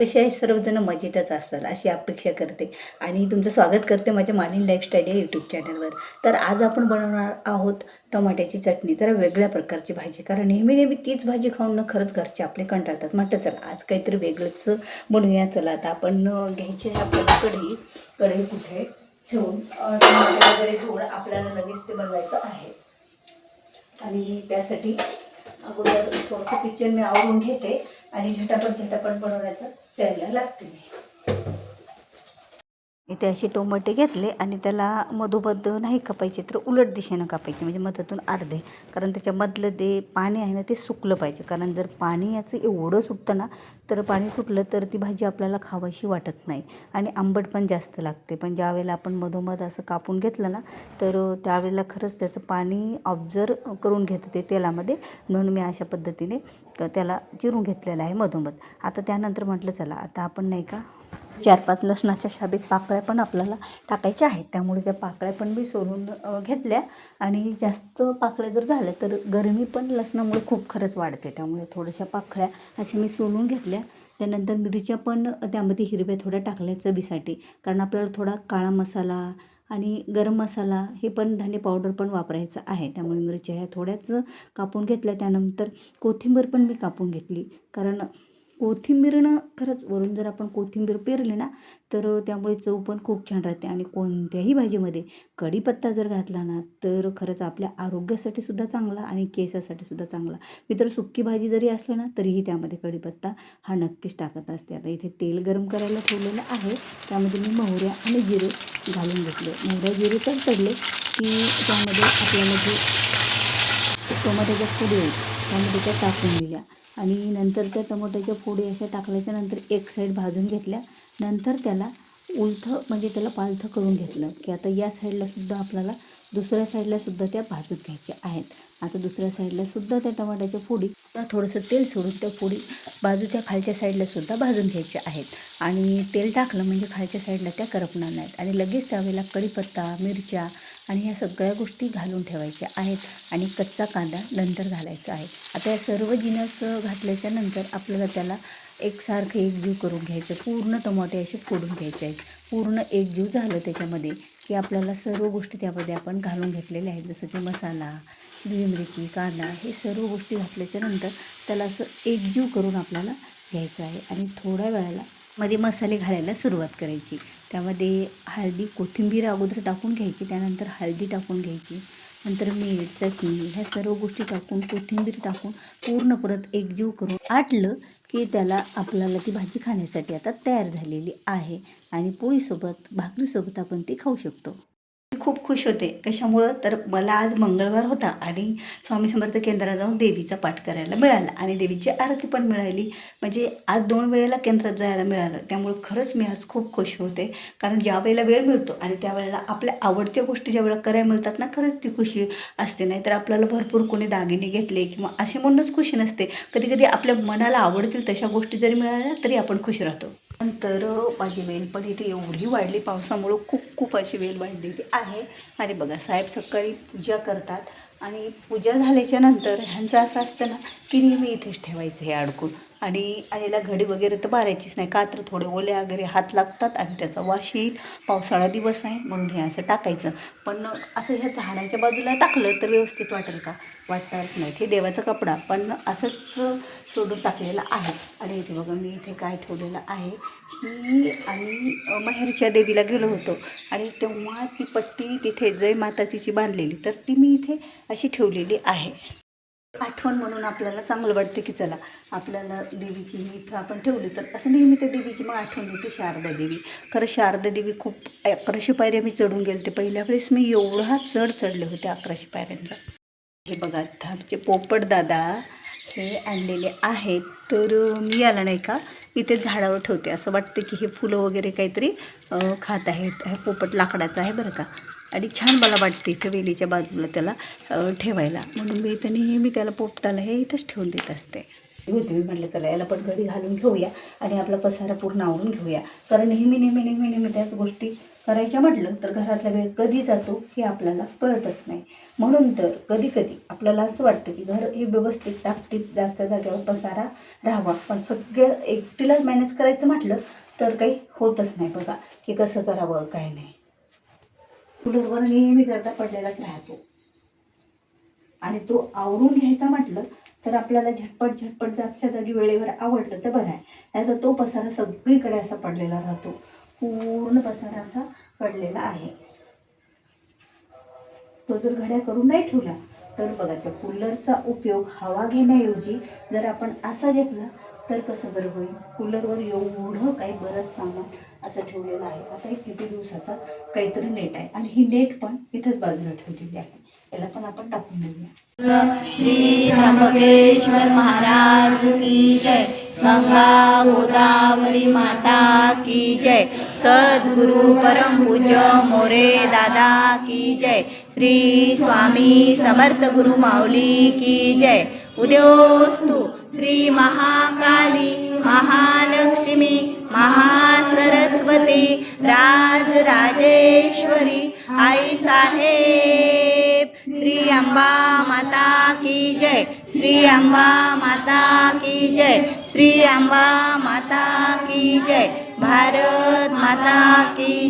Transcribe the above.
कसे आहे सर्वजण मजेतच असाल अशी अपेक्षा करते आणि तुमचं स्वागत करते माझ्या मालिनी लाईफस्टाईल या यूट्यूब चॅनलवर. तर आज आपण बनवणार आहोत टमाट्याची चटणी, जरा वेगळ्या प्रकारची भाजी. कारण नेहमी नेहमी तीच भाजी खाऊन ना खरंच घरचे आपले कंटाळतात. म्हटलं चला आज काहीतरी वेगळंच बनवूया. चला आता आपण घ्यायची आहे आपल्याला कढई कुठे ठेवून टमाटे वगैरे घेऊन आपल्याला लगेच ते बनवायचं आहे. आणि त्यासाठी अगोदर थोडंसं किचन मी आवरून घेते आणि झटापट बनवण्याचा तयारीला लागते मी. इथे असे टोमॅटो घेतले आणि त्याला मधोमध नाही कापायचे तर उलट दिशेनं कापायचे, म्हणजे मधातून अर्धे. कारण त्याच्यामधलं ते पाणी आहे ना ते सुकलं पाहिजे. कारण जर पाणी याचं एवढं सुटतं ना तर पाणी सुटलं तर ती भाजी आपल्याला खावाशी वाटत नाही आणि आंबट पण जास्त लागते. पण ज्यावेळेला आपण मधोमध असं कापून घेतलं ना तर त्यावेळेला खरंच त्याचं पाणी ऑब्झर्व करून घेतं ते तेलामध्ये. म्हणून मी अशा पद्धतीने त्याला चिरून घेतलेलं आहे मधोमध. आता त्यानंतर म्हटलं चला आता आपण नाही का 4-5 लसणाच्या शाबीत पाकळ्या पण आपल्याला टाकायच्या आहेत. त्यामुळे त्या पाकळ्या पण मी सोलून घेतल्या. आणि जास्त पाकळ्या जर झाल्या तर गरमी पण लसणामुळे खूप खरंच वाढते. त्यामुळे थोड्याशा पाकळ्या अशा मी सोलून घेतल्या. त्यानंतर मिरच्या पण त्यामध्ये हिरव्या थोड्या टाकल्या चवीसाठी. कारण आपल्याला थोडा काळा मसाला आणि गरम मसाला हे पण धने पावडर पण वापरायचं आहे. त्यामुळे मिरच्या ह्या थोड्याच कापून घेतल्या. त्यानंतर कोथिंबीर पण मी कापून घेतली. कारण कोथिंबीरनं खरंच वरून जर आपण कोथिंबीर पेरली ना तर त्यामुळे चव पण खूप छान राहते. आणि कोणत्याही भाजीमध्ये कढीपत्ता जर घातला ना तर खरंच आपल्या आरोग्यासाठी सुद्धा चांगला आणि केसासाठी सुद्धा चांगला. मी तर सुक्की भाजी जरी असली ना तरीही त्यामध्ये कढीपत्ता हा नक्कीच टाकत असते. आता इथे तेल गरम करायला ठेवलेलं आहे. त्यामध्ये मी मोहऱ्या आणि जिरे घालून घेतले. मोहऱ्या जिरे तडतडले की त्यामध्ये आपल्याला जे टोमॅटोच्या फोडी आहेत त्यामध्ये त्या टाकून दिल्या. आणि नंतर त्या टोमॅटोच्या फोडी अशा टाकल्याच्या नंतर एक साईड भाजून घेतल्या. नंतर त्याला उलथं म्हणजे त्याला पालथं करून घेतलं की आता या साईडलासुद्धा आपल्याला दुसऱ्या साईडलासुद्धा त्या भाजून घ्यायच्या आहेत. आता दुसऱ्या साईडलासुद्धा त्या टमाट्याच्या फोडी थोडंसं तेल सोडून त्या फोडी बाजूच्या खालच्या साईडलासुद्धा भाजून घ्यायच्या आहेत. आणि तेल टाकलं म्हणजे खालच्या साईडला त्या करपणार नाहीत. आणि लगेच त्यावेळेला कढीपत्ता, मिरच्या आणि ह्या सगळ्या गोष्टी घालून ठेवायच्या आहेत. आणि कच्चा कांदा नंतर घालायचा आहे. आता या सर्व जिन्नस घातल्याच्या नंतर आपल्याला त्याला एकसारखं एकजीव करून घ्यायचं. पूर्ण टमाटे असे फोडून घ्यायचे आहेत. पूर्ण एकजीव झालं त्याच्यामध्ये की आपल्याला सर्व गोष्टी त्यामध्ये आपण घालून घेतलेल्या आहेत. जसं की मसाला, हिरवी मिरची, कांदा हे सर्व गोष्टी घातल्याच्या नंतर त्याला असं एकजीव करून आपल्याला घ्यायचं आहे. आणि थोड्या वेळाला मध्ये मसाले घालायला सुरुवात करायची. त्यामध्ये हळदी, कोथिंबीर अगोदर टाकून घ्यायची. त्यानंतर हळदी टाकून घ्यायची. नंतर मीठ, चटणी ह्या सर्व गोष्टी टाकून कोथिंबीर टाकून पूर्ण परत एकजीव करून आटलं की त्याला आपल्याला ती भाजी खाण्यासाठी आता तयार झालेली आहे. आणि पोळीसोबत, भाकरीसोबत आपण ती खाऊ शकतो. मी खूप खुश होते. कशामुळं तर मला आज मंगळवार होता आणि स्वामी समर्थ केंद्रात जाऊन देवीचा पाठ करायला मिळाला आणि देवीची आरती पण मिळाली. म्हणजे आज 2 वेळेला केंद्रात जायला मिळालं. त्यामुळं खरंच मी आज खूप खुश होते. कारण ज्या वेळेला वेळ मिळतो आणि त्यावेळेला आपल्या आवडत्या गोष्टी ज्यावेळेला करायला मिळतात ना खरंच ती खुशी असते. नाहीतर आपल्याला भरपूर कोणी दागिने घेतले किंवा असे म्हणूनच खुशी नसते. कधी कधी आपल्या मनाला आवडतील तशा गोष्टी जरी मिळाल्या तरी आपण खुश राहतो. नंतर माझी वेल पण इथे एवढी वाढली पावसामुळं खूप अशी वेल वाढलेली आहे. आणि बघा साहेब सकाळी पूजा करतात आणि पूजा झाल्याच्या नंतर ह्यांचं असं असतं ना की नेहमी इथेच ठेवायचं हे अडकून. आणि याला घडी वगैरे तर मारायचीच नाही का तर थोडे ओले वगैरे हात लागतात आणि त्याचा वास येईल. पावसाळा दिवस आहे म्हणून हे असं टाकायचं. पण असं ह्या झाडाच्या बाजूला टाकलं तर व्यवस्थित वाटेल का? वाटणार नाही. हे देवाचा कपडा पण असंच सोडून टाकलेला आहे. आणि इथे बघा मी इथे काय ठेवलेलं आहे की आम्ही माहेरच्या देवीला गेलो होतो आणि तेव्हा ती पट्टी तिथे जय माता तिची बांधलेली तर ती मी इथे अशी ठेवलेली आहे. आठवण म्हणून आपल्याला चांगलं वाटतं की चला आपल्याला देवीची इथं आपण ठेवली तर असं नेहमी त्या देवीची मग आठवण येते शारदा देवी. खरं शारदा देवी खूप 1100 पायऱ्या मी चढून गेले ते. पहिल्या वेळेस मी एवढा चढले होते 1100 पायऱ्यांचा. हे बघा आमचे पोपट दादा हे आणलेले आहेत. तर मी याला नाही का इथे झाडावर ठेवते. असं वाटतं की हे फुलं वगैरे काहीतरी खात आहेत. हे पोपट लाकडाचं आहे बरं का. आणि छान मला वाटते इथं वेलीच्या बाजूला त्याला ठेवायला. म्हणून मी इथं नेहमी त्याला पोपटाला हे इथंच ठेवून देत असते. होते मी म्हटलं चला याला पण घडी घालून घेऊया आणि आपला पसारा पूर्ण आवरून घेऊया. कारण नेहमी त्याच गोष्टी करायच्या म्हटलं तर घरातला वेळ कधी जातो हे आपल्याला कळतच नाही. म्हणून तर कधी कधी आपल्याला असं वाटतं की घर हे व्यवस्थित टापटीप जागच्या जागेवर पसारा राहावा, पण सगळं एकटीलाच मॅनेज करायचं म्हटलं तर काही होतच नाही बघा, की कसं करावं काय नाही. कूलरवर नेहमी गर्दा पडलेलाच राहतो आणि तो आवरून घ्यायचा म्हटलं तर आपल्याला झटपट झटपट जागच्या जागी वेळेवर आवडलं तर बरं आहे. नाहीतर तो पसारा सगळीकडे असा पडलेला राहतो, पूर्ण पसारा असा पडलेला आहे. तो जर घड्या करून नाही ठेवला तर बघा त्या कूलरचा उपयोग हवा घेण्याऐवजी जर आपण असा घेतला तर कसं बरं होईल. कूलरवर एवढं काही बरंच सामान असं ठेवलेलं आहे. आता एक किती दिवसाचा काहीतरी नेट आहे आणि ही नेट पण इथंच बाजूला ठेवलेली आहे. याला पण आपण टाकून देऊया. श्री त्र्यंबकेश्वर महाराज की जय, गंगा गोदावरी माता की जय, सद्गुरु परम पूज्य मोरे दादा की जय, श्री स्वामी समर्थ गुरु माऊली की जय. उद्योस्तु श्री महाकाली महालक्ष्मी महासरस्वती राजराजेश्वरी आई साहेब. श्री अंबा माता की जय, श्री अंबा माता की जय, श्री अंबा माता की जय, भारत माता की